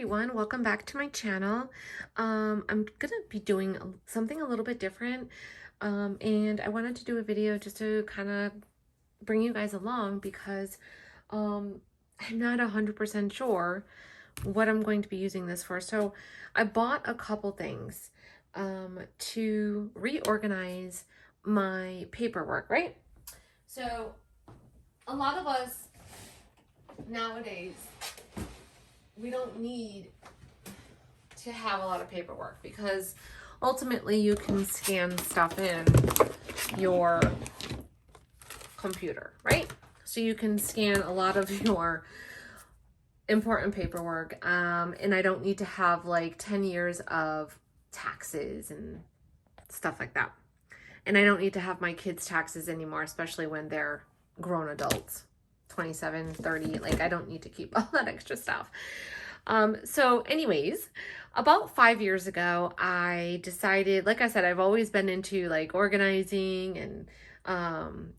everyone, welcome back to my channel. I'm gonna be doing something a little bit different, and I wanted to do a video just to kind of bring you guys along because I'm not 100% sure what I'm going to be using this for. So I bought a couple things to reorganize my paperwork, right? So a lot of us nowadays, we don't need to have a lot of paperwork because ultimately you can scan stuff in your computer, right? So you can scan a lot of your important paperwork, and I don't need to have like 10 years of taxes and stuff like that. And I don't need to have my kids' taxes anymore, especially when they're grown adults, 27, 30. Like, I don't need to keep all that extra stuff. So anyways, about 5 years ago, I decided, like I said, I've always been into like organizing and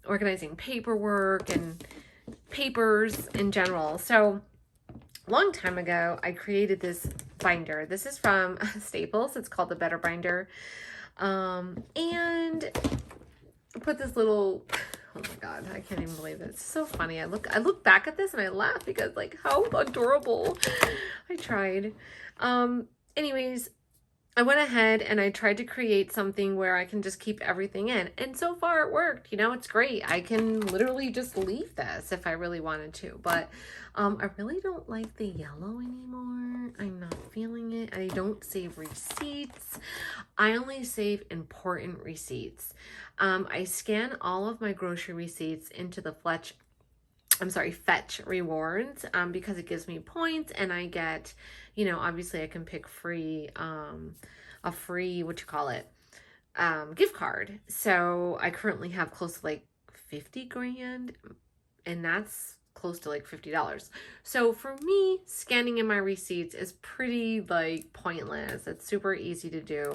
organizing paperwork and papers in general. So a long time ago, I created this binder. This is from Staples. It's called the Better Binder. And I put this little, oh my God, I can't even believe it. It's so funny. I look back at this and I laugh because like how adorable. I tried. Anyways, I went ahead and I tried to create something where I can just keep everything in. And so far it worked. You know, it's great. I can literally just leave this if I really wanted to. But I really don't like the yellow anymore. I'm not feeling it. I don't save receipts. I only save important receipts. I scan all of my grocery receipts into the Fetch rewards because it gives me points and I get, you know, obviously I can pick a free, gift card. So I currently have close to like 50 grand and that's close to like $50. So for me, scanning in my receipts is pretty like pointless. It's super easy to do.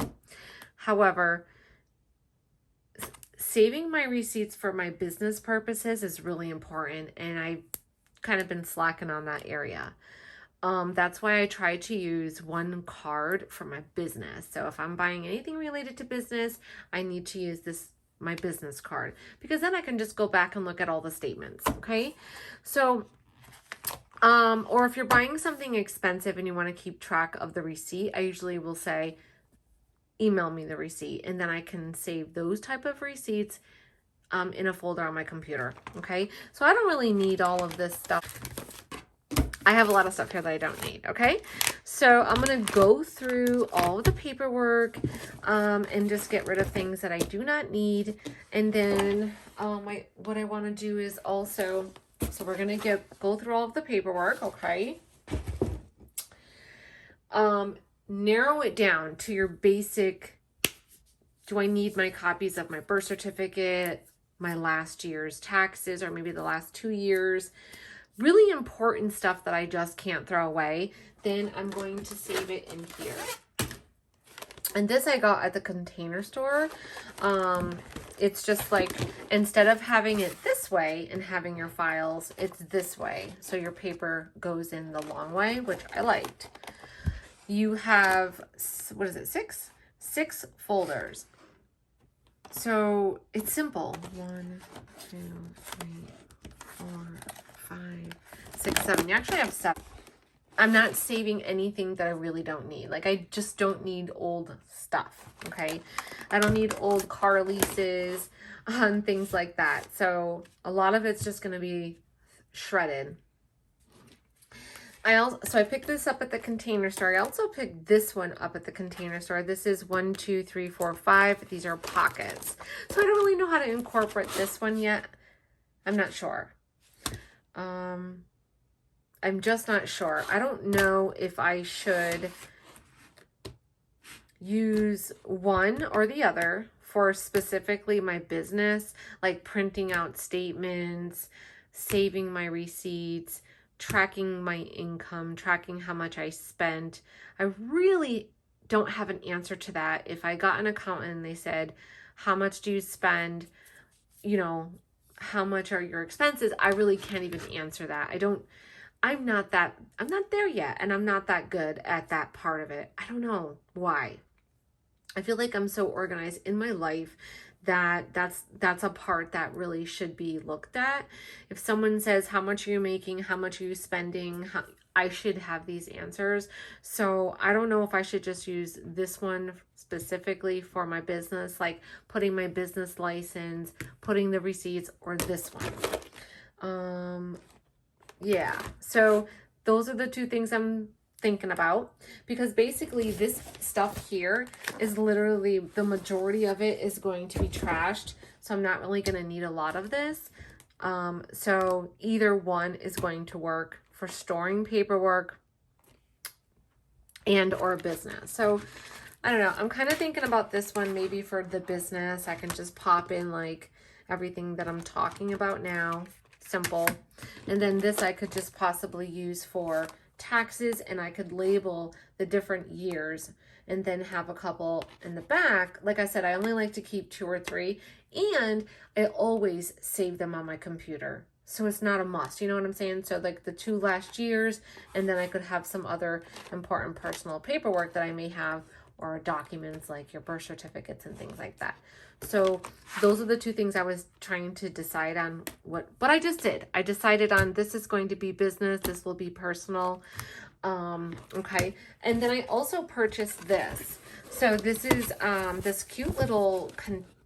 However, saving my receipts for my business purposes is really important, and I've kind of been slacking on that area. That's why I try to use one card for my business. So if I'm buying anything related to business, I need to use my business card, because then I can just go back and look at all the statements. Okay. So, or if you're buying something expensive and you want to keep track of the receipt, I usually will say, email me the receipt, and then I can save those type of receipts in a folder on my computer. Okay. So I don't really need all of this stuff. I have a lot of stuff here that I don't need. Okay. So I'm going to go through all of the paperwork and just get rid of things that I do not need. And then what I want to do is also, so we're going to go through all of the paperwork. Okay. Narrow it down to your basic, do I need my copies of my birth certificate, my last year's taxes, or maybe the last 2 years? Really important stuff that I just can't throw away. Then I'm going to save it in here. And this I got at the Container Store. It's just like, instead of having it this way and having your files, it's this way. So your paper goes in the long way, which I liked. You have, what is it, six folders. So it's simple. 1, 2, 3, 4, 5, 6, 7. You actually have 7. I'm not saving anything that I really don't need. Like, I just don't need old stuff. Okay. I don't need old car leases and things like that. So a lot of it's just going to be shredded. So I picked this up at the Container Store. I also picked this one up at the Container Store. This is 1, 2, 3, 4, 5. These are pockets. So I don't really know how to incorporate this one yet. I'm not sure. I'm just not sure. I don't know if I should use one or the other for specifically my business, like printing out statements, saving my receipts, tracking my income, tracking how much I spent. I really don't have an answer to that. If I got an accountant and they said, how much do you spend? You know, how much are your expenses? I really can't even answer that. I'm not there yet, and I'm not that good at that part of it. I don't know why. I feel like I'm so organized in my life that that's a part that really should be looked at. If someone says, how much are you making? How much are you spending? I should have these answers. So I don't know if I should just use this one specifically for my business, like putting my business license, putting the receipts, or this one. Yeah, so those are the two things I'm thinking about, because basically this stuff here is literally, the majority of it is going to be trashed, so I'm not really going to need a lot of this. So either one is going to work for storing paperwork and or business. So I don't know, I'm kind of thinking about this one maybe for the business. I can just pop in like everything that I'm talking about now. Simple. And then this I could just possibly use for taxes, and I could label the different years and then have a couple in the back. Like I said, I only like to keep 2 or 3, and I always save them on my computer. So it's not a must, you know what I'm saying? So like the 2 last years, and then I could have some other important personal paperwork that I may have, or documents like your birth certificates and things like that. So those are the 2 things I was trying to decide on but I just did. I decided on this is going to be business, this will be personal. Okay. And then I also purchased this. So this is this cute little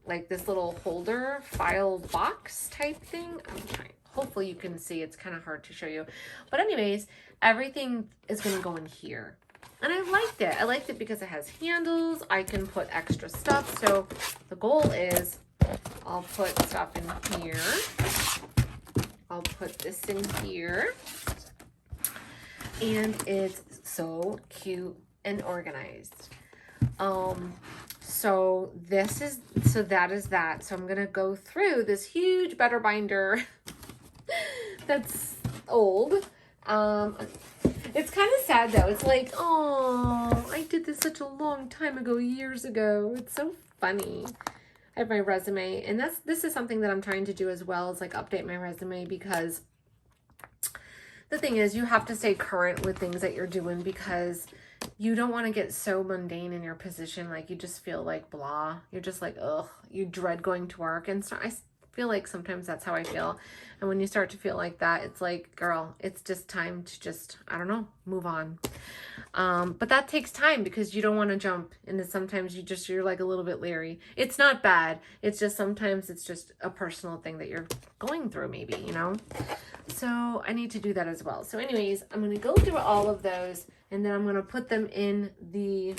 like this little holder file box type thing. I'm trying. Hopefully you can see. It's kind of hard to show you. But anyways, everything is going to go in here. And I liked it. I liked it because it has handles. I can put extra stuff. So the goal is I'll put stuff in here. I'll put this in here. And it's so cute and organized. So that is that. So I'm going to go through this huge Better binder that's old. It's kind of sad though. It's like, oh, I did this such a long time ago, years ago. It's so funny. I have my resume, and this is something that I'm trying to do as well, is like update my resume, because the thing is you have to stay current with things that you're doing, because you don't want to get so mundane in your position. Like you just feel like blah. You're just like, ugh, you dread going to work. And so I feel like sometimes that's how I feel. And when you start to feel like that, it's like, girl, it's just time to just, I don't know, move on. But that takes time, because you don't want to jump into, sometimes you're like a little bit leery. It's not bad. It's just sometimes it's just a personal thing that you're going through maybe, you know? So I need to do that as well. So anyways, I'm going to go through all of those, and then I'm going to put them in the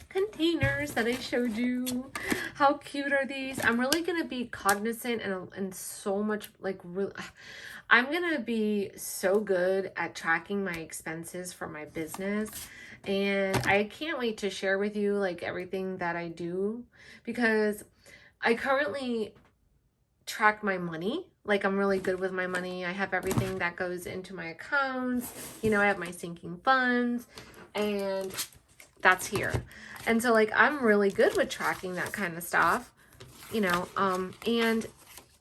containers that I showed you. How cute are these? I'm really going to be cognizant and so much like I'm going to be so good at tracking my expenses for my business, and I can't wait to share with you like everything that I do, because I currently track my money. Like I'm really good with my money. I have everything that goes into my accounts. You know, I have my sinking funds, and that's here. And so like I'm really good with tracking that kind of stuff, you know, and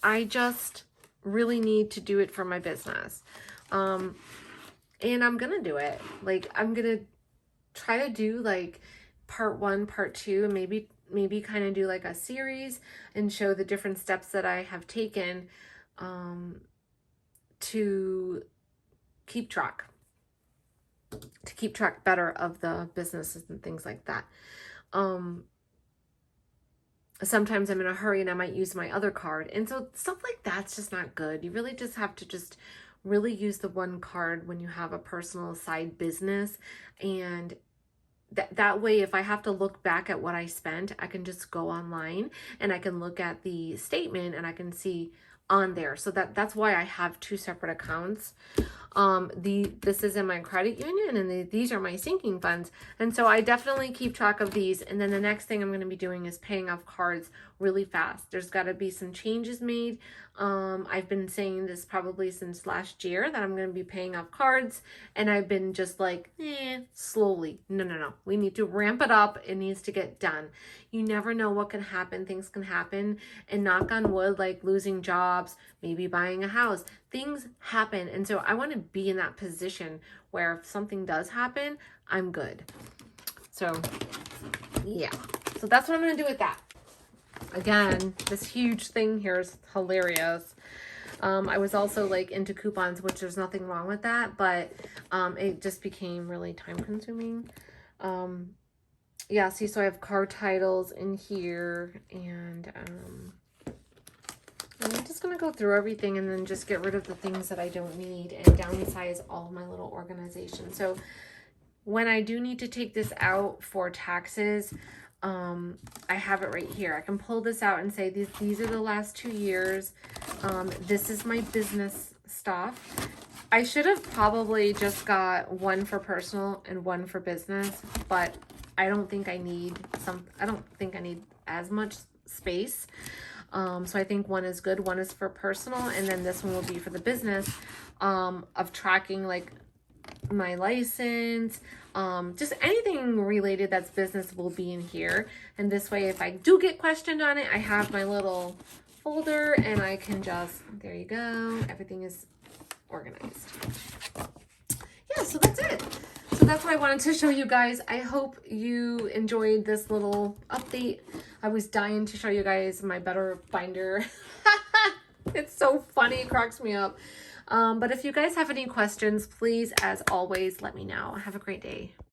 I just really need to do it for my business. And I'm gonna do it. Like I'm gonna try to do like part 1, part 2, and maybe kind of do like a series and show the different steps that I have taken to keep track better of the businesses and things like that. Sometimes I'm in a hurry and I might use my other card. And so stuff like that's just not good. You really just have to just really use the one card when you have a personal side business. And that way, if I have to look back at what I spent, I can just go online and I can look at the statement and I can see on there. So that's why I have 2 separate accounts. This is in my credit union, and these are my sinking funds. And so I definitely keep track of these. And then the next thing I'm going to be doing is paying off cards really fast. There's got to be some changes made. I've been saying this probably since last year that I'm going to be paying off cards, and I've been just like, slowly. No. We need to ramp it up. It needs to get done. You never know what can happen. Things can happen, and knock on wood, like losing jobs jobs, maybe buying a house. Things happen. And so I want to be in that position where if something does happen, I'm good. So yeah, so that's what I'm going to do with that. Again, this huge thing here is hilarious. I was also like into coupons, which there's nothing wrong with that, but it just became really time consuming. Yeah, see, so I have car titles in here, and I'm just going to go through everything and then just get rid of the things that I don't need and downsize all my little organization. So when I do need to take this out for taxes, I have it right here. I can pull this out and say these are the last 2 years. This is my business stuff. I should have probably just got one for personal and one for business, but I don't think I need as much space. So I think one is good. One is for personal, and then this one will be for the business, of tracking like my license, just anything related that's business will be in here. And this way, if I do get questioned on it, I have my little folder and I can just, there you go, everything is organized. Yeah, so that's it. So that's what I wanted to show you guys. I hope you enjoyed this little update. I was dying to show you guys my better binder. It's so funny, it cracks me up. But if you guys have any questions, please, as always, let me know. Have a great day.